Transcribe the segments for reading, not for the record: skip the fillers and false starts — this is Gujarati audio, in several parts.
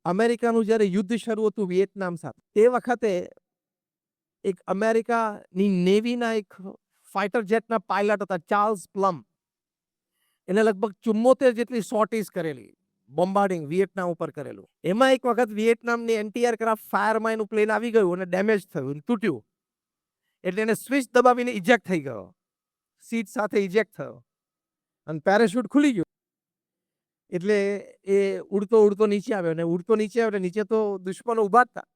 અમેરિકાનું જ્યારે યુદ્ધ શરૂ હતું વિયેટનામ સાથે, તે વખતે એક અમેરિકાની નેવીના એક ફાઇટર જેટના પાયલટ હતા ચાર્લ્સ પ્લમ. એને લગભગ 74 જેટલી સોર્ટીઝ કરેલી, બોમ્બાર્ડિંગ વિયેટનામ ઉપર કરેલું. એમાં એક વખત વિયેટનામની એન્ટી એરક્રાફ્ટ ફાયરમાં એનું પ્લેન આવી ગયું અને ડેમેજ થયું, તૂટ્યું. એટલે એને સ્વિચ દબાવીને ઇજેક્ટ થઈ ગયો, સીટ સાથે ઇજેક્ટ થયો અને પેરાશૂટ ખુલી ગયું. એટલે એ ઉડતો ઉડતો નીચે આવ્યો અને ઉડતો નીચે આવ્યો, નીચે તો દુશ્મનો ઉભા જ હતા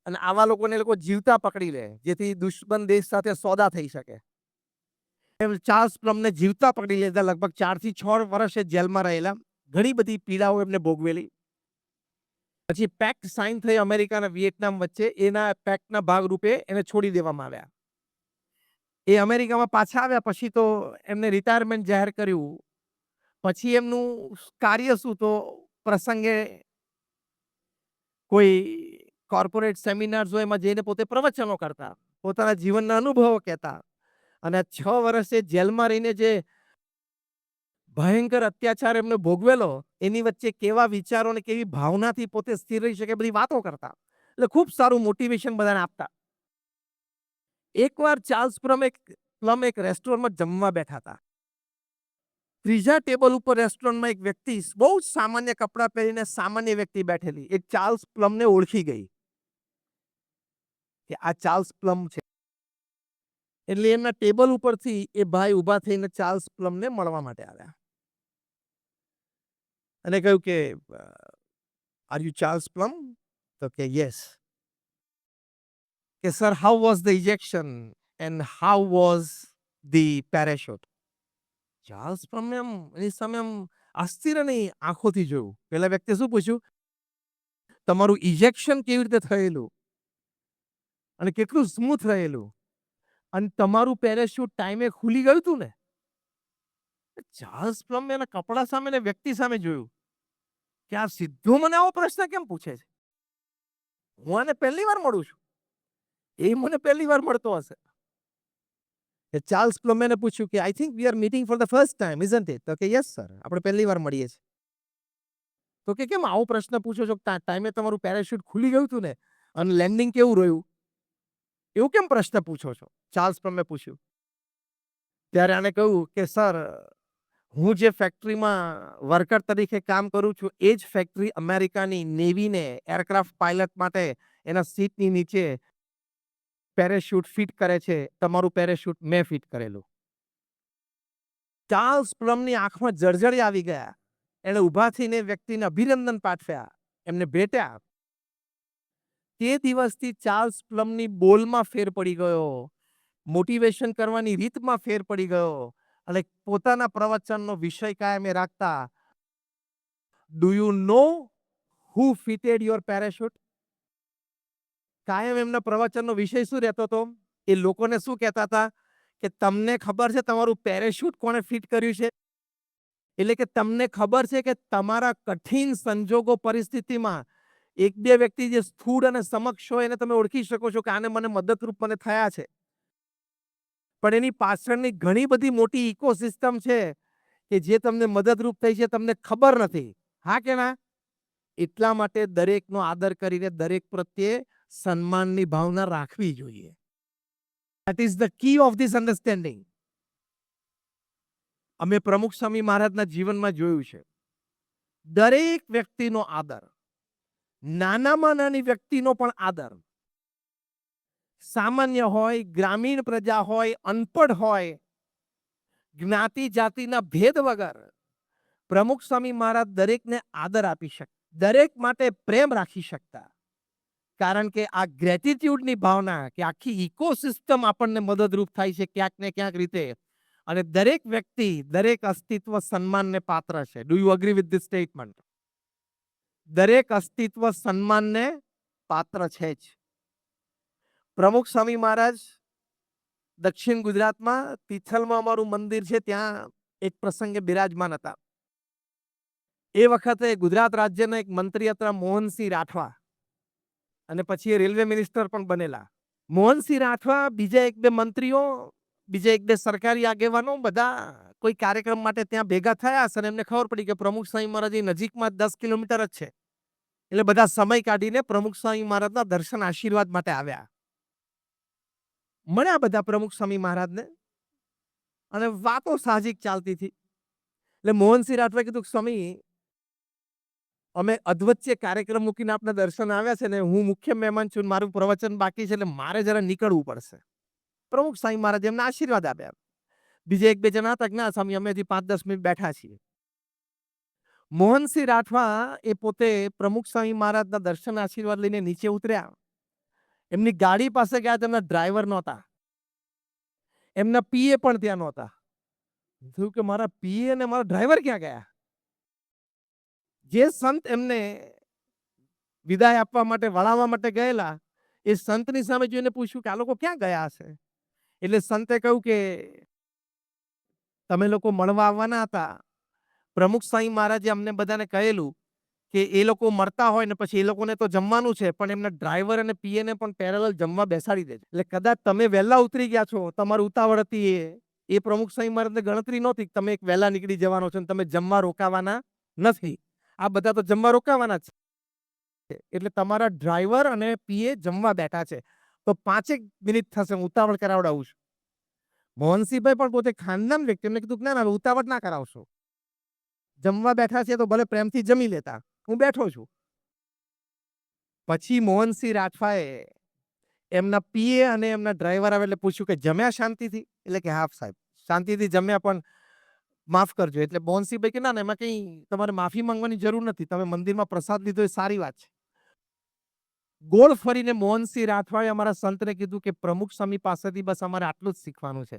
અને આવા લોકોને લોકો જીવતા પકડી લે જેથી દુશ્મન દેશ સાથે સોદા થઈ શકે. ચાર્લ્સ પ્લમને જીવતા પકડી લીધા. લગભગ 4 થી 6 વર્ષ એ જેલમાં રહેલા. ઘણી બધી પીડાઓ એમને ભોગવેલી. પછી પેક્ટ સાઇન થઈ અમેરિકા અને વિયેટનામ વચ્ચે. એના પેક્ટના ભાગરૂપે એને છોડી દેવામાં આવ્યા. એ અમેરિકામાં પાછા આવ્યા પછી તો એમને રિટાયરમેન્ટ જાહેર કર્યું. પછી એમનું કાર્ય શું, તો પ્રસંગે કોઈ કોર્પોરેટ સેમિનાર્સ હોય એમાં જઈને પોતે પ્રવચનો કરતા, પોતાના જીવનના અનુભવો કહેતા. અને 6 વર્ષે જેલમાં રહીને જે ભયંકર અત્યાચાર એમને ભોગવેલો, એની વચ્ચે કેવા વિચારો અને કેવી ભાવનાથી પોતે સ્થિર રહી શકે બધી વાતો કરતા. એટલે ખૂબ સારું મોટિવેશન બધાને આપતા. એકવાર ચાર્લ્સ પ્લમ એક રેસ્ટોરન્ટમાં જમવા બેઠા હતા. ત્રીજા ટેબલ ઉપર રેસ્ટોરન્ટમાં એક વ્યક્તિ બહુ જ સામાન્ય કપડાં પહેરીને સામાન્ય વ્યક્તિ બેઠેલી. એ ચાર્લ્સ પ્લમને ઓળખી ગઈ કે આ ચાર્લ્સ પ્લમ છે. એટલે એમના ટેબલ ઉપરથી એ ભાઈ ઊભા થઈને ચાર્લ્સ પ્લમને મળવા માટે આવ્યા અને કહ્યું કે આર યુ ચાર્લ્સ પ્લમ? તો કે યસ. કે sir, how was the ejection and how was the parachute? Charles પ્લમે એમ એની સામે એમ આશ્ચર્યની આંખોથી જોયું. પેલા વ્યક્તિએ શું પૂછ્યું? તમારું ઇજેક્શન કેવી રીતે થયેલું અને કેટલું સ્મૂથ રહેલું, અને તમારું પેરાશૂટ ટાઈમે ખુલી ગયું હતું ને? ચાર્લ્સ પ્લમ એના કપડા સામે ને વ્યક્તિ સામે જોયું કે આ સીધો મને આવો પ્રશ્ન કેમ પૂછે છે? હું આને પહેલી વાર મળું છું, એ મને પહેલી વાર મળતો હશે. ચાર્લ્સ પ્લમે પૂછ્યું કે I think we are meeting for the first time, isn't it? તો કે યસ સર, આપણે પહેલી વાર મળીએ છીએ. તો કે કેમ આવો પ્રશ્ન પૂછો છો? ટાઈમે તમારું પેરાશૂટ ખુલી ગયું હતું ને, અને લેન્ડિંગ કેવું રહ્યું, એવું કેમ પ્રશ્ન પૂછો છો? ચાર્લ્સ પ્લમે પૂછ્યું. ત્યારે આને કહ્યું કે સર, હું જે ફેક્ટરીમાં વર્કર તરીકે કામ કરું છું એ જ ફેક્ટરી અમેરિકાની નેવીને એરક્રાફ્ટ પાયલટ માટે એના સીટની નીચે પેરાશૂટ ફિટ કરે છે. તમારું પેરાશૂટ મેં ફિટ કરેલું. ચાર્લ્સ પ્લમની આંખમાં જળજળી આવી ગયા. એણે ઊભા થઈને વ્યક્તિને અભિનંદન પાઠવ્યા, એમને ભેટ્યા. તે દિવસથી ચાર્લ્સ પ્લમની બોલમાં ફેર પડી ગયો, મોટિવેશન કરવાની રીતમાં ફેર પડી ગયો અને પોતાના પ્રવચનનો વિષય કાયમ એ રાખતા, do you know who fitted your parachute? કાયમ એમના પ્રવચનનો વિષય શું રહેતો હતો? એ લોકોને શું કહેતા હતા કે તમને ખબર છે તમારું પેરાશૂટ કોણે ફિટ કર્યું છે? એટલે કે તમને ખબર છે કે તમારા કઠિન સંજોગો પરિસ્થિતિમાં એક બે વ્યક્તિ જે સ્થૂળ અને સમક્ષ હોય એને તમે ઓળખી શકો છો કે આને મને મદદરૂપ મને થયા છે, પણ એની પાછળની ઘણી બધી મોટી ઇકોસિસ્ટમ છે કે જે તમને મદદરૂપ થઈ છે, તમને ખબર નથી. હા કે ના? એટલા માટે દરેકનો આદર કરીને દરેક પ્રત્યે સન્માનની ભાવના રાખવી જોઈએ. That is the key of this understanding. અમે પ્રમુખ સ્વામી મહારાજના જીવનમાં જોયું છે. દરેક વ્યક્તિનો આદર, નાનામાં નાની વ્યક્તિનો પણ આદર. સામાન્ય હોય, ગ્રામીણ પ્રજા હોય, અનપઢ હોય, જ્ઞાતિ જાતિના ભેદ વગર પ્રમુખ સ્વામી મહારાજ દરેકને આદર આપી શકતા, દરેક માટે પ્રેમ રાખી શકતા. કારણ કે આ ગ્રેટિટ્યુડની ભાવના કે આખી ઇકોસિસ્ટમ આપણને મદદરૂપ થાય છે ક્યાંક ને ક્યાંક રીતે, અને દરેક વ્યક્તિ, દરેક અસ્તિત્વ સન્માનને પાત્ર છે. Do you agree with this statement? દરેક અસ્તિત્વ સન્માનને પાત્ર છે જ. પ્રમુખ સ્વામી મહારાજ દક્ષિણ ગુજરાતમાં તિથલમાં અમારું મંદિર છે, ત્યાં એક પ્રસંગે બિરાજમાન હતા. એ વખતે ગુજરાત રાજ્યના એક મંત્રી હતા મોહનસિંહ રાઠવા, અને પછી એ રેલવે મિનિસ્ટર પણ બનેલા. મોહનસિંહ રાઠવા, બીજા એક બે મંત્રીઓ, બીજા એક બે સરકારી આગેવાનો બધા કોઈ કાર્યક્રમ માટે ત્યાં ભેગા થયા હશે અને એમને ખબર પડી કે પ્રમુખ સ્વામી મહારાજ નજીકમાં 10 કિલોમીટર જ છે. એટલે બધા સમય કાઢીને પ્રમુખ સ્વામી મહારાજના દર્શન આશીર્વાદ માટે આવ્યા. મળ્યા બધા પ્રમુખ સ્વામી મહારાજને અને વાતો સાહજિક ચાલતી હતી. એટલે મોહનસિંહ રાઠવાએ કીધું કે સ્વામી અમે અધવચ્ચે કાર્યક્રમ મૂકીને આપના દર્શન આવ્યા છે ને હું મુખ્ય મહેમાન છું, મારું પ્રવચન બાકી છે એટલે મારે જરા નીકળવું પડશે. પ્રમુખ સ્વામી મહારાજ એમને આશીર્વાદ આપ્યા. બીજે 1-2 જણા હતા કે ના સ્વામી અમે હજી 5-10 મિનિટ બેઠા છીએ. મોહનસિંહ રાઠવા એ પોતે પ્રમુખ સ્વામી મહારાજના દર્શન આશીર્વાદ લઈને નીચે ઉતર્યા. એમની ગાડી પાસે ગયા, તેમના ડ્રાઈવર નહોતા, એમના પીએ પણ ત્યાં નહોતા. થયું કે મારા પીએ અને મારા ડ્રાઈવર ક્યાં ગયા? જે સંત એમને વિદાય આપવા માટે વળાવવા માટે ગયેલા એ સંતની સામે જોઈને પૂછ્યું કે આ લોકો ક્યાં ગયા હશે? એટલે સંતે કહ્યું કે તમે લોકો મળવા આવવાના હતા. પ્રમુખ સ્વામી મહારાજે અમને બધાને કહેલું કે એ લોકો મળતા હોય ને પછી એ લોકોને તો જમવાનું છે પણ એમના ડ્રાઈવર અને પીએને પણ પેરેલલ જમવા બેસાડી દેજો. એટલે કદાચ તમે વહેલા ઉતરી ગયા છો, તમારું ઉતાવળ હતી, એ પ્રમુખ સ્વામી મહારાજને ગણતરી નહોતી કે તમે એક વહેલા નીકળી જવાનો છો, તમે જમવા રોકાવાના નથી. આ બધા તો જમવા રોકાવાના જ છે. એટલે તમારા ડ્રાઈવર અને પીએ જમવા બેઠા છે તો 5 મિનિટ થશે, હું ઉતાવળ કરાવડાવું છું. મોહનસિંહભાઈ પણ પોતે ખાનદાન વ્યક્તિ, એમને કીધું ના ના ઉતાવળ ના કરાવશો, જમવા બેઠા છે તો ભલે પ્રેમથી જમી લેતા, હું બેઠો છું. પછી મોહનસિંહ રાઠવાએ એમના પીએ અને એમના ડ્રાઈવર આવે એટલે પૂછ્યું કે જમ્યા શાંતિથી? એટલે કે હા સાહેબ શાંતિથી જમ્યા પણ માફ કરજો. એટલે મોહનસિંહભાઈ કે ના ના એમાં કઈ તમારે માફી માંગવાની જરૂર નથી, તમે મંદિરમાં પ્રસાદ લીધો એ સારી વાત છે. ગોળ ફરીને મોહનસિંહ રાઠવાએ અમારા સંતને કીધું કે પ્રમુખ સ્વામી પાસેથી બસ અમારે આટલું જ શીખવાનું છે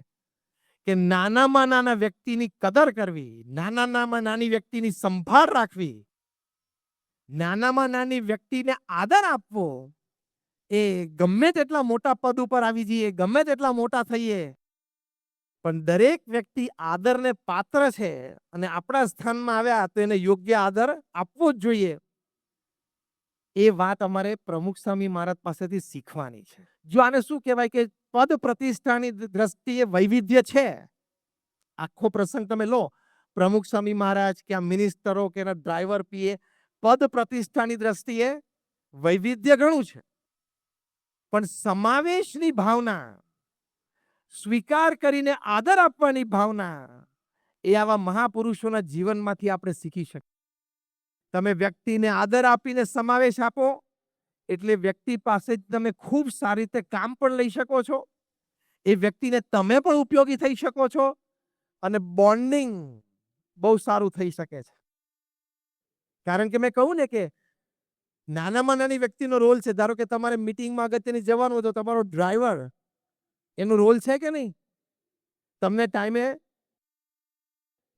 કે નાનામાં નાના વ્યક્તિની કદર કરવી, નાનામાં નાની વ્યક્તિની સંભાળ રાખવી, નાનામાં નાની વ્યક્તિને આદર આપવો, એ ગમે તેટલા મોટા પદ ઉપર આવી જઈએ, ગમે તેટલા મોટા થઈએ, પણ દરેક વ્યક્તિ આદરને પાત્ર છે અને આપણા સ્થાનમાં આવ્યા તો એને યોગ્ય આદર આપવો જ જોઈએ. એ વાત અમારે પ્રમુખ સ્વામી મહારાજ પાસેથી શીખવાની છે. જો આને શું કહેવાય કે પદ પ્રતિષ્ઠાની દ્રષ્ટિએ વૈવિધ્ય છે. આખો પ્રસંગ તમે લો, પ્રમુખ સ્વામી મહારાજ કે આ મિનિસ્ટરો કે એના ડ્રાઈવર પીએ, પદ પ્રતિષ્ઠાની દ્રષ્ટિએ વૈવિધ્ય ઘણું છે, પણ સમાવેશની ભાવના, સ્વીકાર કરીને આદર આપવાની ભાવના એ આવા મહાપુરુષોના જીવનમાંથી આપણે શીખી શકીએ. તમે વ્યક્તિને આદર આપીને સમાવેશ આપો એટલે વ્યક્તિ પાસે તમે ખૂબ સારી રીતે કામ પણ લઈ શકો છો, એ વ્યક્તિને તમે પણ ઉપયોગી થઈ શકો છો અને બોન્ડિંગ બહુ સારું થઈ શકે છે. કારણ કે મેં કહું ને કે નાનામાં નાની વ્યક્તિનો રોલ છે. ધારો કે તમારે મીટિંગમાં અગત્યની જવાનું હોય તો તમારો ડ્રાઈવર એનો રોલ છે કે નહીં? તમને ટાઈમે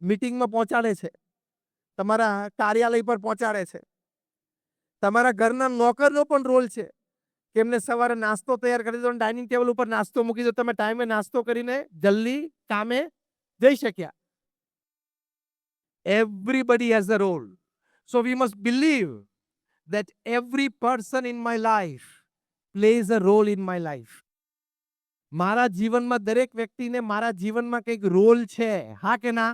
મીટિંગમાં પહોંચાડે છે, તમારા કાર્યાલય પર પહોંચાડે છે. તમારા ઘરના નોકરનો પણ રોલ છે કે એમને સવારે નાસ્તો તૈયાર કરી દો, ડાઇનિંગ ટેબલ ઉપર નાસ્તો મૂકી દો, તમે ટાઈમે નાસ્તો કરીને જલ્દી કામે જઈ શક્યા. Everybody has a role. So we must believe that every person in my life plays a role in my life. મારા જીવનમાં દરેક વ્યક્તિને મારા જીવનમાં કંઈક રોલ છે, હા કે ના?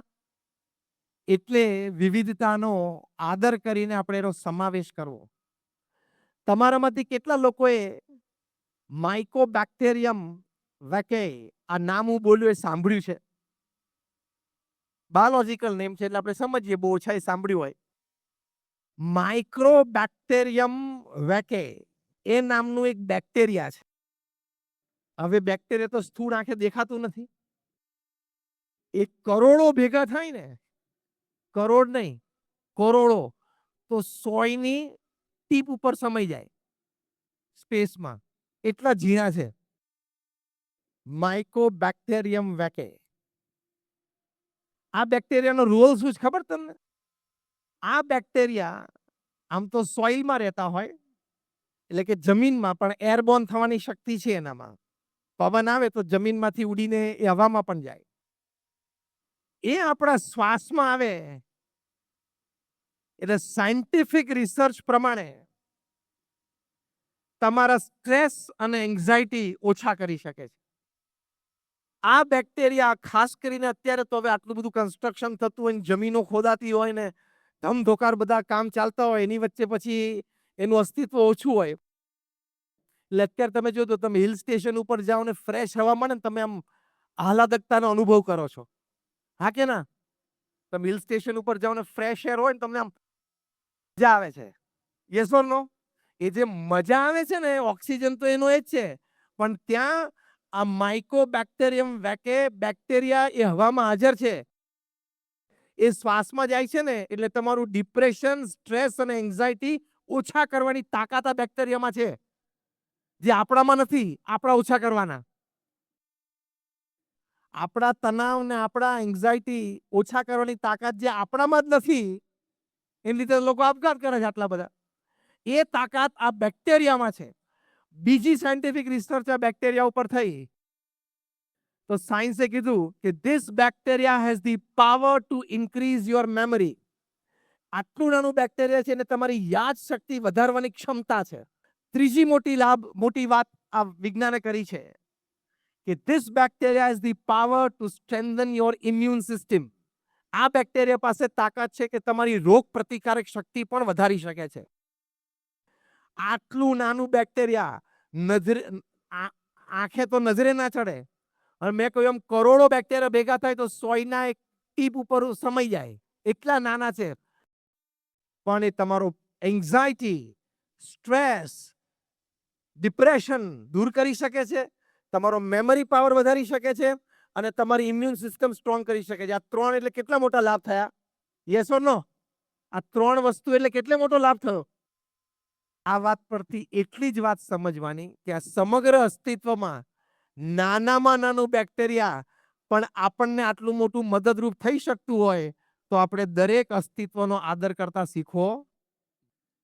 એટલે વિવિધતાનો આદર કરીને આપણે એનો સમાવેશ કરવો. તમારામાંથી કેટલા લોકોએ માઇકોબેક્ટેરિયમ વેકે આ નામ હું બોલ્યું એ સાંભળ્યું છે? બાયોલોજિકલ નેમ છે એટલે આપણે સમજીએ, બહુ ઓછા એ સાંભળ્યું હોય. માઇક્રોબેક્ટેરિયમ વેકે એ નામનું એક બેક્ટેરિયા છે. હવે બેક્ટેરિયા તો સ્થૂળ આંખે દેખાતું નથી. એ કરોડો ભેગા થાય ને, કરોડ નહીં કરોડો, તો 100ની ટીપ ઉપર સમાઈ જાય સ્પેસમાં, એટલા ઝીણા છે. માઇકોબેક્ટેરિયમ વેકે. આ બેક્ટેરિયાનો રોલ શું છે ખબર તમને? આ બેક્ટેરિયા આમ તો સોઇલમાં રહેતા હોય એટલે કે જમીનમાં, પણ એરબોર્ન થવાની શક્તિ છે એનામાં. પવન આવે તો જમીનમાંથી ઉડીને એ હવામાં પણ જાય. એ આપણા શ્વાસમાં આવે એટલે સાયન્ટિફિક રિસર્ચ પ્રમાણે તમારા સ્ટ્રેસ અને એન્ઝાયટી ઓછા કરી શકે છે. આ બેક્ટેરિયા ખાસ કરીને અત્યારે તો હવે આટલું બધું કન્સ્ટ્રક્શન થતું હોય, જમીનો ખોદાતી હોય ને ધમધોકાર બધા કામ ચાલતા હોય, એની વચ્ચે પછી એનું અસ્તિત્વ ઓછું હોય. એટલે અત્યારે તમે જો તો તમે હિલ સ્ટેશન ઉપર જાઓ ને ફ્રેશ હવા મળે ને તમે આમ આહલાદકતાનો અનુભવ કરો છો. હા કે ના? તમે હિલ સ્ટેશન ઉપર જાઓ ને ફ્રેશ એર હોય ને તમને આમ મજા આવે છે. યસ ઓર નો? એ જે મજા આવે છે ને ઓક્સિજન તો એનો એ જ છે. પણ ત્યાં આ માઇકોબેક્ટેરિયમ બેક્ટેરિયા એ હવામાં હાજર છે. એ શ્વાસમાં જાય છે ને એટલે તમારું ડિપ્રેશન, સ્ટ્રેસ અને એન્ઝાયટી ઓછા કરવાની તાકાત આ બેક્ટેરિયામાં છે. જે આપણામાં નથી, આપણા ઓછા કરવાના. આપણા તણાવ ને આપણા એન્ઝાયટી ઓછા કરવાની તાકાત જે આપણામાં જ નથી, એની લીધે લોકો આપઘાત કરે છે આટલા બધા. એ તાકાત આ બેક્ટેરિયામાં છે. બીજી સાયન્ટિફિક રિસર્ચ આ બેક્ટેરિયા ઉપર થઈ. તો સાયન્સે કીધું કે this bacteria has the power to increase your memory. આટલું નાનું બેક્ટેરિયા છે અને તમારી યાદ શક્તિ વધારવાની ક્ષમતા છે. ત્રીજી મોટી વાત આ વિજ્ઞાને કરી છે કે this bacteria has the power to strengthen your immune system. આ બેક્ટેરિયા પાસે તાકાત છે કે તમારી રોગ પ્રતિકારક શક્તિ પણ વધારી શકે છે. આટલું નાનું બેક્ટેરિયા આંખે તો નજરે ના ચડે. અને મેં કહ્યું એમ કરોડો બેક્ટેરિયા ભેગા થાય તો સોયના એક ટીપ ઉપર સમાઈ જાય. એટલા નાના છે. પણ એ તમારો એન્ઝાયટી, સ્ટ્રેસ, ડિપ્રેશન દૂર કરી શકે છે. તમારો મેમરી પાવર વધારી શકે છે અને તમારી ઇમ્યુન સિસ્ટમ સ્ટ્રોંગ કરી શકે છે. આ 3 એટલે કેટલા મોટા લાભ થયા? યસ ઓર નો? આ 3 વસ્તુ એટલે કેટલો મોટો લાભ થયો? આ વાત પરથી એટલી જ વાત સમજવાની કે આ સમગ્ર અસ્તિત્વમાં નાનામાં નાનું બેક્ટેરિયા પણ આપણને આટલું મોટું મદદરૂપ થઈ શકતું હોય તો આપણે દરેક અસ્તિત્વનો આદર કરતા શીખવો.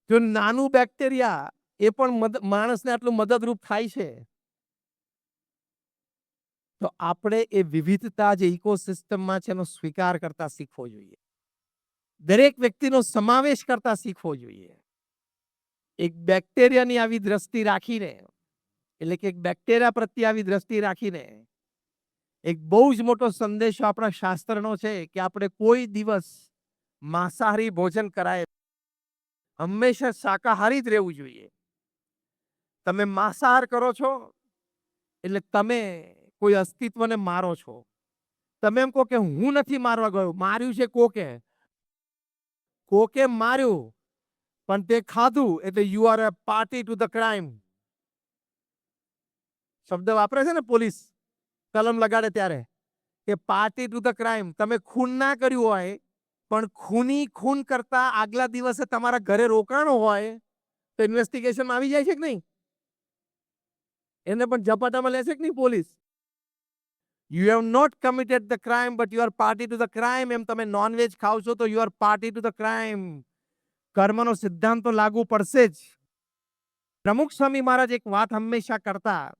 જો નાનું બેક્ટેરિયા એ પણ માણસને આટલું મદદરૂપ થાય છે તો આપણે એ વિવિધતા જે ઇકોસિસ્ટમમાં છે એનો સ્વીકાર કરતા શીખવો જોઈએ. દરેક વ્યક્તિનો સમાવેશ કરતા શીખવો જોઈએ. એક બેક્ટેરિયાની આવી દ્રષ્ટિ રાખીને, એટલે કે એક બેક્ટેરિયા પ્રત્યે આવી દ્રષ્ટિ રાખીને એક બહુ જ મોટો સંદેશો આપણા શાસ્ત્રનો છે કે આપણે કોઈ દિવસ માંસાહારી ભોજન કરાય, હંમેશા શાકાહારી જ રહેવું જોઈએ. તમે માંસાહાર કરો છો એટલે તમે કોઈ અસ્તિત્વને મારો છો. તમે એમ કહો કે હું નથી મારવા ગયો, માર્યું છે કોકે. કોકે માર્યું પણ તે ખાધું એટલે you are a party to the crime. શબ્દ વાપરે છે ને પોલીસ કલમ લગાડે ત્યારે કે પાર્ટી ટુ ધ ક્રાઇમ. તમે ખૂન ના કર્યું હોય પણ ખૂની ખૂન કરતા આગલા દિવસે તમારા ઘરે રોકાણો હોય તો ઇન્વેસ્ટિગેશનમાં આવી જાય છે કે નહીં? એને પણ ઝપાટામાં લે છે કે નહીં police? You have not committed the crime but you are party to the crime. એમ તમે નોનવેજ ખાવ છો તો you are party to the crime. કર્મનો સિદ્ધાંત તો લાગુ પડશે જ. પ્રમુખ સ્વામી મહારાજ એક વાત હંમેશા કરતા,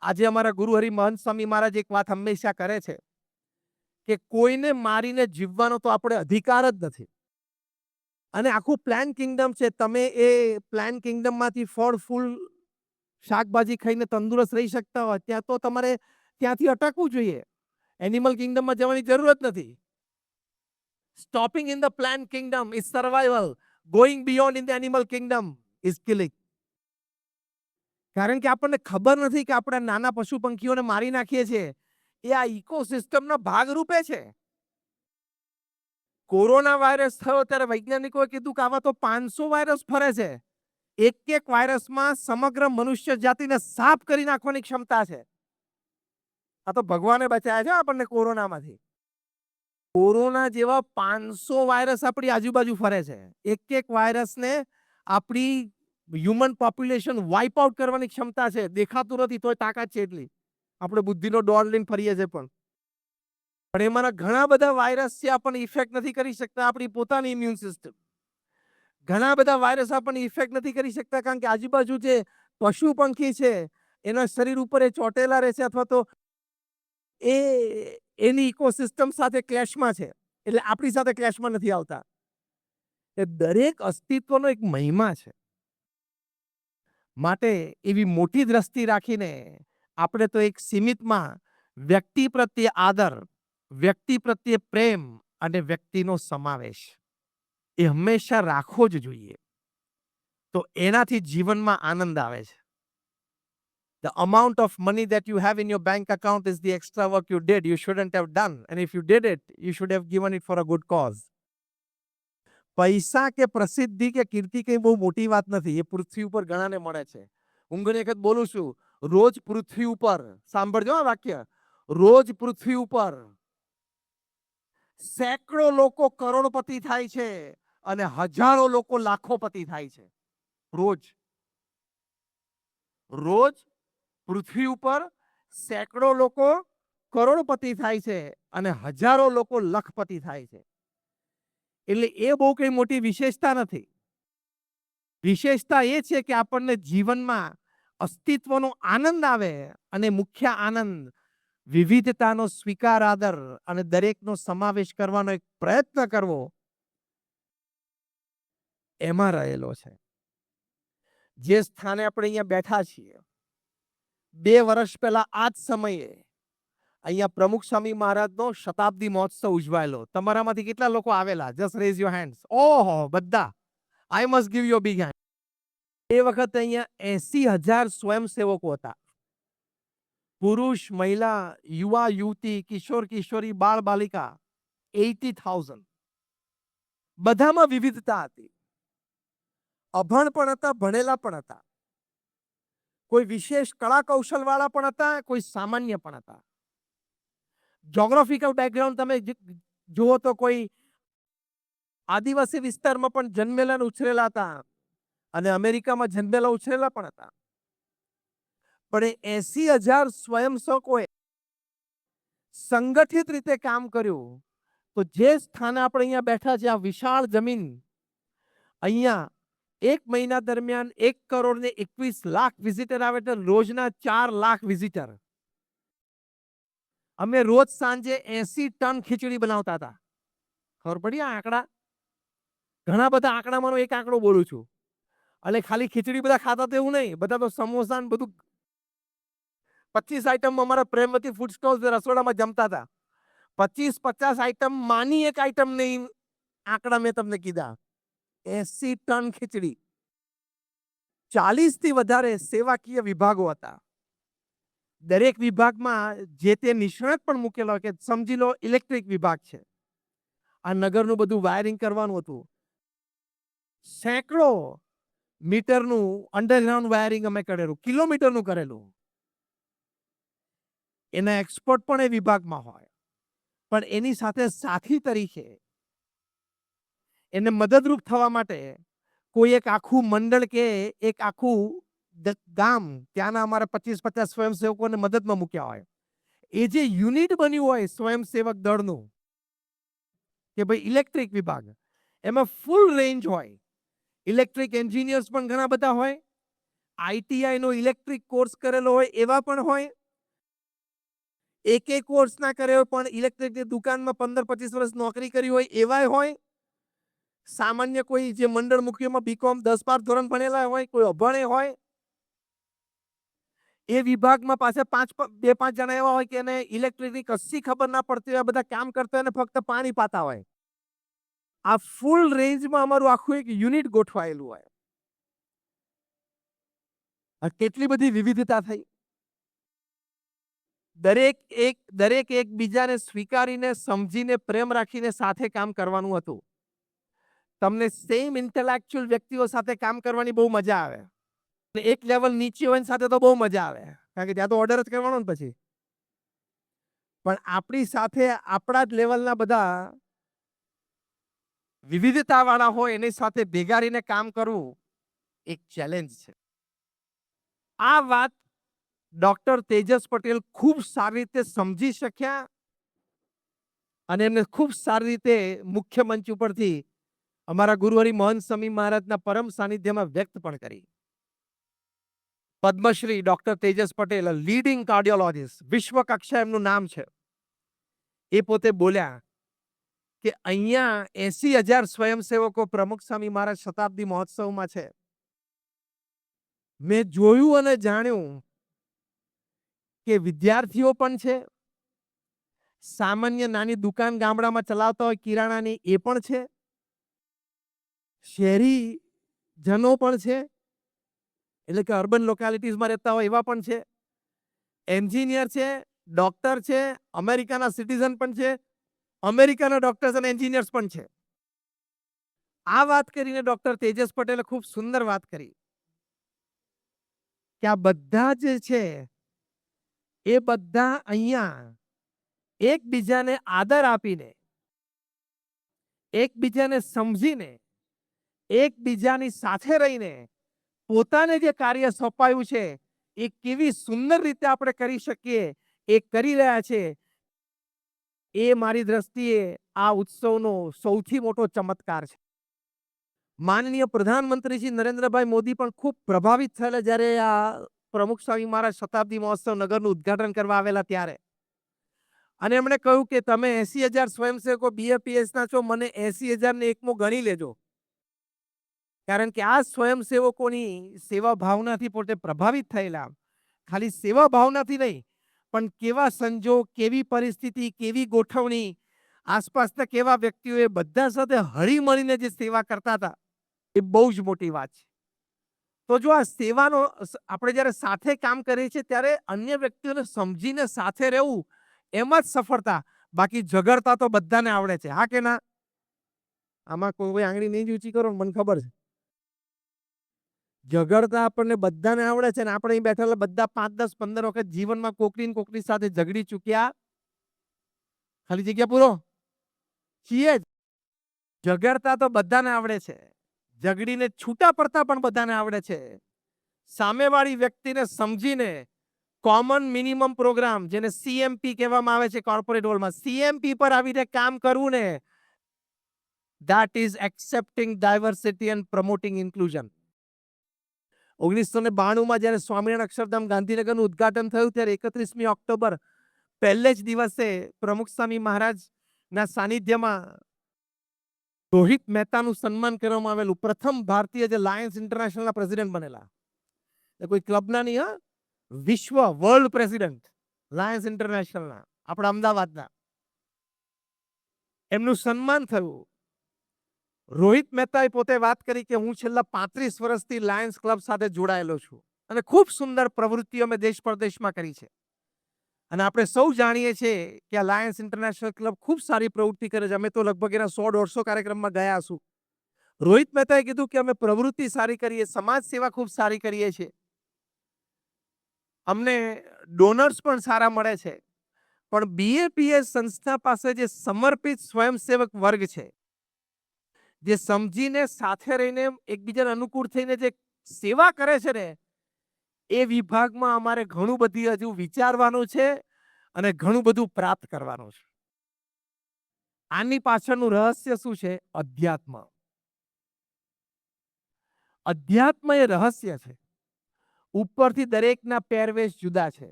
આજે અમારા ગુરુ હરિ મહંત સ્વામી મહારાજ એક વાત હંમેશા કરે છે કે કોઈને મારીને જીવવાનો તો આપણે અધિકાર જ નથી. અને આખું પ્લાન કિંગડમ છે. તમે એ પ્લાન કિંગડમમાંથી ફળ ફૂલ શાકભાજી ખાઈને તંદુરસ્ત રહી શકતા હોય ત્યાં તો તમારે ત્યાંથી અટકવું જોઈએ. એનિમલ કિંગડમમાં જવાની જરૂર જ નથી. Stopping in the plant Kingdom is survival. Going beyond in the animal Kingdom is killing. કારણ કે આપણને ખબર નથી કે આપણે નાના પશુ પંખીઓને મારી નાખીએ છીએ એ આ ઇકોસિસ્ટમના ભાગરૂપે છે. કોરોના વાયરસ થયો ત્યારે વૈજ્ઞાનિકોએ કીધું કે આવા તો 500 વાયરસ ફરે છે. એક વાયરસમાં સમગ્ર મનુષ્ય જાતિને સાફ કરી નાખવાની ક્ષમતા છે. આ તો ભગવાને બચાવ્યા છે આપણને કોરોનામાંથી. કોરોના જેવા 500 વાયરસ આપણી આજુબાજુ ફરે છે. એક વાયરસને આપણી હ્યુમન પોપ્યુલેશન વાઇપ આઉટ કરવાની ક્ષમતા છે. દેખાતું નથી તોય તાકાત છે એટલી. આપણે બુદ્ધિનો દોડ લઈને ફરીએ છીએ પણ એમાંના ઘણા બધા વાયરસ છે આપણને ઇફેક્ટ નથી કરી શકતા આપણી પોતાની ઇમ્યુન સિસ્ટમ. ઘણા બધા વાયરસ આપણને ઇફેક્ટ નથી કરી શકતા કારણ કે આજુબાજુ જે પશુ પંખી છે એના શરીર ઉપર એ ચોટેલા રહે છે અથવા તો એ એની ઇકોસિસ્ટમ સાથે ક્લેશમાં છે એટલે આપણી સાથે ક્લેશમાં નથી આવતા. એ દરેક અસ્તિત્વનો એક મહિમા છે. માટે એવી મોટી દ્રષ્ટિ રાખીને આપણે તો એક સીમિતમાં વ્યક્તિ પ્રત્યે આદર, વ્યક્તિ પ્રત્યે પ્રેમ અને વ્યક્તિનો સમાવેશ એ હંમેશા રાખવો જ જોઈએ. તો એનાથી જીવનમાં આનંદ આવે છે. The amount of money that you have in your bank account is the extra work you did. You shouldn't have done. And if you did it, you should have given it for a good cause. પૈસા કે પ્રસિદ્ધિ કે કીર્તિ કઈ બહુ મોટી વાત નથી. એ પૃથ્વી ઉપર ઘણાને મળે છે. હું ઘણી વખત બોલું છું, રોજ પૃથ્વી ઉપર, સાંભળજો આ વાક્ય, રોજ પૃથ્વી ઉપર સેંકડો લોકો કરોડપતિ થાય છે અને હજારો લોકો લાખોપતિ થાય છે. રોજ રોજ પૃથ્વી ઉપર સેંકડો લોકો કરોડપતિ થાય છે અને હજારો લોકો લખપતિ થાય છે. એટલે એ બહુ કઈ મોટી વિશેષતા નથી. વિશેષતા એ છે કે આપણને જીવનમાં અસ્તિત્વનો આનંદ આવે અને મુખ્ય આનંદ વિવિધતાનો સ્વીકાર આદર અને દરેકનો સમાવેશ કરવાનો એક પ્રયત્ન કરવો એમાં રહેલો છે. જે સ્થાને આપણે અહીંયા બેઠા છીએ, 2 વર્ષ પહેલા આ જ સમયે અહીંયા પ્રમુખ સ્વામી મહારાજનો શતાબ્દી મહોત્સવ ઉજવાયેલો. તમારામાંથી કેટલા લોકો આવેલા? Just raise your hands. ઓહો, બધા. I must give you a big hand. એ વખતે અહીંયા 80,000 સ્વયંસેવકો હતા. પુરુષ, મહિલા, યુવા, યુવતી, કિશોર, કિશોરી, બાળ, બાલિકા, 80,000. બધામાં વિવિધતા હતી. અભણ પણ હતા, ભણેલા પણ હતા. કોઈ વિશેષ કળા કૌશલવાળા પણ હતા, કોઈ સામાન્ય પણ હતા. જોગ્રાફિકલ બેકગ્રાઉન્ડ તમે જુઓ તો કોઈ આદિવાસી વિસ્તારમાં પણ જન્મેલા અને ઉછરેલા હતા અને અમેરિકામાં જન્મેલા ઉછરેલા પણ હતા. પણ એ 80,000 સ્વયંસેવકોએ સંગઠિત રીતે કામ કર્યું. તો જે સ્થાને આપણે અહીંયા બેઠા છે, આ વિશાળ જમીન, અહીંયા 1 મહિના દરમિયાન 1,21,00,000 વિઝિટર આવે એટલે રોજના 4 લાખ વિઝિટર. અમે રોજ સાંજે 80 ટન ખીચડી બનાવતા હતા. ખબર પડી આ આંકડા? ઘણા બધા આંકડામાંનો એક આંકડો બોલું છું. એટલે ખાલી ખીચડી બધા ખાતા તો એવું નહીં, બધા તો સમોસા ને બધું 25 આઈટમ અમારા પ્રેમવતી ફૂડ સ્ટોલ રસોડામાં જમતા હતા. 25-50 આઈટમ માની એક આઈટમ નહીં. આંકડા મેં તમને કીધા. 80 ટન ખીચડી. 40 થી વધારે સેવાકીય વિભાગો હતા. દરેક વિભાગમાં જે તે નિષ્ણાત પણ મૂકેલો હોય, કે સમજી લો ઇલેક્ટ્રિક વિભાગ છે, આ નગરનું બધું વાયરિંગ કરવાનું હતું. સેંકડો મીટરનું અંડરગ્રાઉન્ડ વાયરિંગ અમે કરેલું, કિલોમીટરનું કરેલું. એના એક્સપર્ટ પણ એ વિભાગમાં હોય, પણ એની સાથે સાથી તરીકે એને મદદરૂપ થવા માટે કોઈ એક આખું મંડળ કે એક આખું ગામ, ત્યાંના અમારા 25-50 સ્વયંસેવકોને મદદમાં મૂક્યા હોય. એ જે યુનિટ બન્યું હોય સ્વયંસેવક દળનું, કે ભાઈ ઇલેક્ટ્રિક વિભાગ, એમાં ફૂલ રેન્જ હોય. ઇલેક્ટ્રિક એન્જિનિયર્સ પણ ઘણા બધા હોય, ITI નો ઇલેક્ટ્રિક કોર્સ કરેલો હોય એવા પણ હોય, એક કોર્સ ના કર્યો હોય પણ ઇલેક્ટ્રિકની દુકાનમાં 15-25 વર્ષ નોકરી કરી હોય એવા હોય. સામાન્ય કોઈ જે મંડળ મુખ્યમાં BCom 10-12 ધોરણ ભણેલા હોય, કોઈ અભણે હોય. એ વિભાગમાં પાછા 2-5 જણા એવા હોય કે એને ઇલેક્ટ્રિકની કશી ખબર ના પડતી હોય, બધા કામ કરતા હોય ને ફક્ત પાણી પાતા હોય. આ ફૂલ રેન્જમાં અમારું આખું એક યુનિટ ગોઠવાયેલું હોય. કેટલી બધી વિવિધતા થઈ. દરેક એકબીજાને સ્વીકારીને, સમજીને, પ્રેમ રાખીને સાથે કામ કરવાનું હતું. તમને સેમ ઇન્ટેલેક્ચ્યુઅલ વ્યક્તિઓ સાથે કામ કરવાની બહુ મજા આવે. એક લેવલ નીચે હોય સાથે તો બહુ મજા આવે, કારણ કે ત્યાં તો ઓર્ડર જ કરવાનો ને પછી. પણ આપણી સાથે આપણા જ લેવલના બધા વિવિધતાવાળા હોય એની સાથે ભેગા રહીને કામ કરવું એક ચેલેન્જ છે. આ વાત ડોક્ટર તેજસ પટેલ ખૂબ સારી રીતે સમજી શક્યા અને એમને ખૂબ સારી રીતે મુખ્ય મંચ ઉપરથી અમારા ગુરુહરિ મહંત સ્વામી મહારાજના પરમ સાનિધ્યમાં વ્યક્ત પણ કરી. Padmashri doctor Tejas Patel, leading cardiologist, વિશ્વ કક્ષા એમનું નામ છે. એ પોતે બોલ્યા કે અહીંયા 80,000 સ્વયંસેવકો પ્રમુખ સ્વામી મહારાજ શતાબ્દી મહોત્સવમાં છે. મેં જોયું અને જાણ્યું કે વિદ્યાર્થીઓ પણ છે, સામાન્ય નાની દુકાન ગામડામાં ચલાવતા હોય કિરાણાની એ પણ છે, શહેરી જનો પણ છે, એટલે કે અર્બન લોકેલિટીઝમાં રહેતા હોય એવા પણ છે, એન્જિનિયર છે, ડોક્ટર છે, અમેરિકાના સિટીઝન પણ છે, અમેરિકાના ડોક્ટર્સ અને એન્જિનિયર્સ પણ છે. આ વાત કરીને ડોક્ટર તેજસ પટેલે ખૂબ સુંદર વાત કરી કે આ બધા જે છે એ બધા અહીંયા એકબીજાને આદર આપીને, એકબીજાને સમજીને, એકબીજાની સાથે રહીને પોતાને જે કાર્ય સોંપાયું છે એ કેવી સુંદર રીતે આપણે કરી શકીએ એ કરી રહ્યા છે. એ મારી દ્રષ્ટિએ આ ઉત્સવનો સૌથી મોટો ચમત્કાર છે. માનનીય પ્રધાનમંત્રી શ્રી નરેન્દ્રભાઈ મોદી પણ ખૂબ પ્રભાવિત થયેલા જ્યારે આ પ્રમુખ સ્વામી મહારાજ શતાબ્દી મહોત્સવ નગરનું ઉદ્ઘાટન કરવા આવેલા ત્યારે. અને એમણે કહ્યું કે તમે 80,000 સ્વયંસેવકો બીએપીએસના છો, મને 80,000 ને એકમો ગણી લેજો. કારણ કે આ સ્વયંસેવકોની સેવા ભાવનાથી પોતે પ્રભાવિત થયેલા. ખાલી સેવા ભાવનાથી નહીં, પણ કેવા સંજોગ, કેવી પરિસ્થિતિ, કેવી ગોઠવણી, આસપાસના કેવા વ્યક્તિઓ એ બધા સાથે હળી મળીને જે સેવા કરતા હતા એ બહુ જ મોટી વાત છે. તો જો આ સેવાનો આપણે જ્યારે સાથે કામ કરીએ છીએ ત્યારે અન્ય વ્યક્તિઓને સમજીને સાથે રહેવું એમાં જ સફળતા. બાકી ઝઘડતા તો બધાને આવડે છે, હા કે ના? આમાં કોઈ આંગળી નહીં ઊંચી કરો ને, મને ખબર છે. ઝઘડતા આપણને બધાને આવડે છે ને આપણે અહીં બેઠેલા બધા 5, 10, 15 વખત જીવનમાં કોકની ને કોકની સાથે ઝઘડી ચૂક્યા. ખાલી જગ્યા પૂરો છીએ જ. ઝઘડતા તો બધાને આવડે છે, ઝઘડીને છૂટા પડતા પણ બધાને આવડે છે. સામેવાળી વ્યક્તિને સમજીને કોમન મિનિમમ પ્રોગ્રામ, જેને સીએમપી કહેવામાં આવે છે કોર્પોરેટ વર્લ્ડમાં, સીએમપી પર આવીને કામ કરવું ને, that is accepting diversity and promoting inclusion. 1992માં જ્યારે સ્વામિનારાયણ અક્ષરધામ ગાંધીનગરનું ઉદ્ઘાટન થયું ત્યારે 31મી ઓક્ટોબર પહેલે જ દિવસે પ્રમુખ સ્વામી મહારાજના સાનિધ્યમાં રોહિત મહેતાનું સન્માન કરવામાં આવેલું. પ્રથમ ભારતીય જે લાયન્સ ઇન્ટરનેશનલના પ્રેસિડેન્ટ બનેલા, કોઈ ક્લબના નહીં, હા, વિશ્વ વર્લ્ડ પ્રેસિડેન્ટ લાયન્સ ઇન્ટરનેશનલના, આપણા અમદાવાદના. એમનું સન્માન થયું. રોહિત મહેતાએ પોતે વાત કરી કે હું છેલ્લા 35 વર્ષથી લાયન્સ ક્લબ સાથે જોડાયેલો છું અને ખૂબ સુંદર પ્રવૃત્તિઓ મેં દેશ પરદેશમાં કરી છે. અને આપણે સૌ જાણીએ છીએ કે આ લાયન્સ ઇન્ટરનેશનલ ક્લબ ખૂબ સારી પ્રવૃત્તિ કરે છે. અમે તો લગભગ એના 100-150 કાર્યક્રમમાં ગયા છું. રોહિત મહેતાએ કીધું કે અમે પ્રવૃત્તિ સારી કરીએ, સમાજ સેવા ખૂબ સારી કરીએ છીએ, અમને ડોનર્સ પણ સારા મળે છે, પણ બીએપીએસ સંસ્થા પાસે જે સમર્પિત સ્વયંસેવક વર્ગ છે, જે સમજીને સાથે રહીને એકબીજાને અનુકૂળ થઈને જે સેવા કરે છે ને, એ વિભાગમાં અમારે ઘણું બધું હજુ વિચારવાનું છે અને ઘણું બધું પ્રાપ્ત કરવાનું છે. આની પાછળનું રહસ્ય શું છે? અધ્યાત્મ. અધ્યાત્મ એ રહસ્ય છે. ઉપરથી દરેકના પહેરવેશ જુદા છે.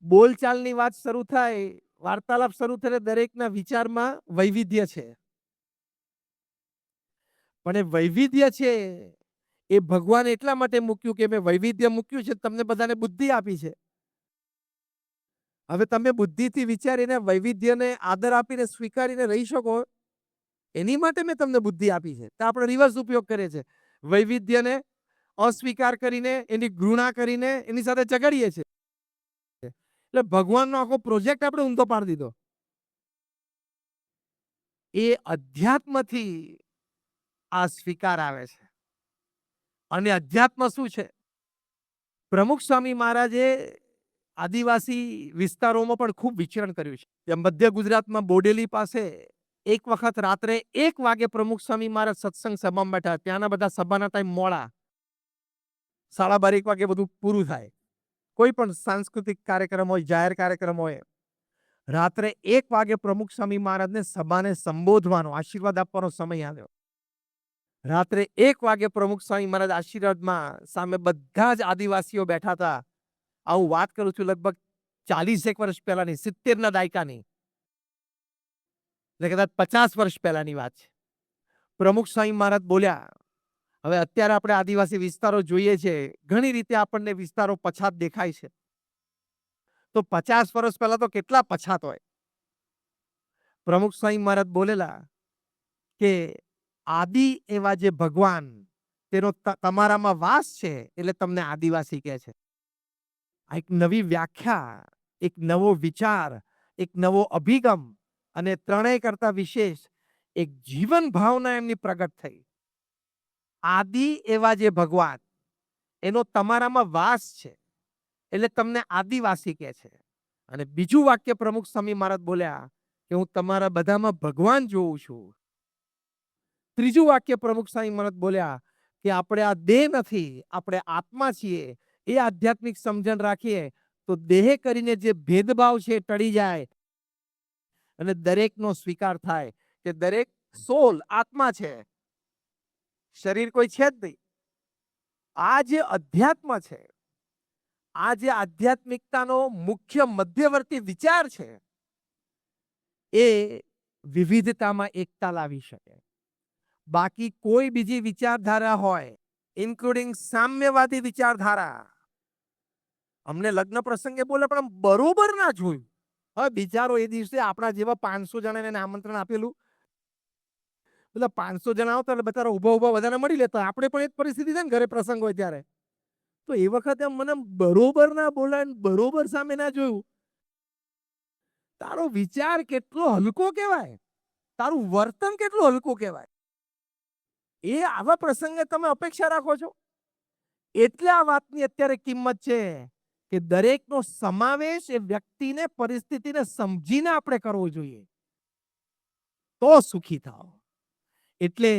બોલચાલની વાત શરૂ થાય, વાર્તાલાપ શરૂ થાય, દરેકના વિચારમાં વૈવિધ્ય છે. પણ એ વૈવિધ્ય છે એ ભગવાન એટલા માટે મૂક્યું કે મેં વૈવિધ્ય મૂક્યું છે, તમને બધાને બુદ્ધિ આપી છે. હવે તમે બુદ્ધિથી વિચારીને વૈવિધ્યને આદર આપીને સ્વીકારીને રહી શકો, એની માટે મેં તમને બુદ્ધિ આપી છે. તો આપણે રિવર્સ ઉપયોગ કરીએ છીએ. વૈવિધ્યને અસ્વીકાર કરીને, એની ઘૃણા કરીને એની સાથે ઝઘડીએ છીએ. એટલે ભગવાનનો આખો પ્રોજેક્ટ આપણે ઊંધો પાડી દીધો. એ અધ્યાત્મથી આ સ્વીકાર આવે છે. અને અધ્યાત્મ શું છે? પ્રમુખ સ્વામી મહારાજે આદિવાસી વિસ્તારોમાં પણ ખૂબ વિચરણ કર્યું છે. મધ્ય ગુજરાતમાં બોડેલી પાસે એક વખત રાત્રે 1 વાગે પ્રમુખ સ્વામી મહારાજ સત્સંગ સભામાં બેઠા. ત્યાંના બધા સભાના ટાઈમ મોડા, 12:30 વાગે બધું પૂરું થાય. કોઈ પણ સાંસ્કૃતિક કાર્યક્રમ હોય, જાહેર કાર્યક્રમ હોય, રાત્રે 1 વાગે પ્રમુખ સ્વામી મહારાજને સભાને સંબોધવાનો, આશીર્વાદ આપવાનો સમય આવ્યો. રાત્રે 1 વાગે પ્રમુખ સ્વામી મહારાજ આશીર્વાદમાં સામે બધા જ આદિવાસીઓ બેઠા હતા. આવું વાત કરું છું લગભગ 40 વર્ષ પહેલાની, 70ના દાયકાની, એટલે કદાચ 50 વર્ષ પહેલાની વાત છે. પ્રમુખ સ્વામી મહારાજ બોલ્યા, હવે અત્યારે આપણે આદિવાસી વિસ્તારો જોઈએ છે, ઘણી રીતે આપણને વિસ્તારો પછાત દેખાય છે. તો 50 વર્ષ પહેલા તો કેટલા પછાત હોય. પ્રમુખ સ્વામી મહારાજ બોલેલા કે આદિ એવા જે ભગવાન તેનો તમારામાં વાસ છે એટલે તમને આદિવાસી કહે છે. આ એક નવી વ્યાખ્યા, એક નવો વિચાર, એક નવો અભિગમ અને ત્રણેય કરતા વિશેષ એક જીવન ભાવના એમની પ્રગટ થઈ. આદિ એવા જે ભગવાન એનો તમારામાં વાસ છે એટલે તમને આદિવાસી કહે છે. અને બીજું વાક્ય પ્રમુખ સ્વામી મહારાજ બોલ્યા કે હું તમારા બધામાં ભગવાન જોઉં છું. ત્રીજું વાક્ય પ્રમુખ સ્વામી મહારાજ બોલ્યા કે આપણે આ દેહ નથી, આપણે આત્મા છીએ. એ આધ્યાત્મિક સમજણ રાખીએ તો દેહ કરીને જે ભેદભાવ છે એ ટળી જાય અને દરેકનો સ્વીકાર થાય કે દરેક સોલ આત્મા છે, શરીર કોઈ છે જ નહીં. આ જે અધ્યાત્મ છે, આ જે આધ્યાત્મિકતાનો મુખ્ય મધ્યવર્તી વિચાર છે, એ વિવિધતામાં એકતા લાવી શકે. બાકી કોઈ બીજી વિચારધારા હોય, ઇન્ક્લુડિંગ સામ્યવાદી વિચારધારા, અમને લગ્ન પ્રસંગે બોલે પણ બરોબર ના જોયું. હવે બિચારો એ દિવસે આપણા જેવા 500 જણાને આમંત્રણ આપેલું, એટલે 500 જણા આવતા એટલે બચારા ઉભા બધાને મળી લેતા. આપણે પણ એ જ પરિસ્થિતિ છે ને, ઘરે પ્રસંગ હોય ત્યારે. તો એ વખતે મને બરોબર ના બોલાય, બરોબર સામે ના જોયું. તારો વિચાર કેટલો હલકો કહેવાય, તારું વર્તન કેટલું હલકું કહેવાય. એ આવા પ્રસંગે તમે અપેક્ષા રાખો છો? એટલે આ વાતની અત્યારે કિંમત છે કે દરેકનો સમાવેશ એ વ્યક્તિને, પરિસ્થિતિને સમજીને આપણે કરવો જોઈએ, તો સુખી થાવ. એટલે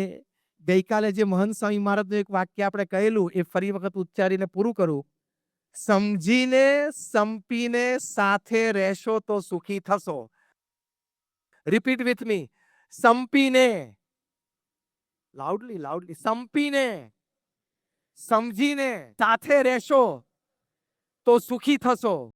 ગઈકાલે જે મહંત સ્વામી મહારાજનું એક વાક્ય આપણે કહેલું એ ફરી વખત ઉચ્ચારીને પૂરું કરું. સમજીને સંપીને સાથે રહેશો તો સુખી થશો. Repeat with me. સંપીને, લાઉડલી, સંપીને સમજીને સાથે રહેશો તો સુખી થશો.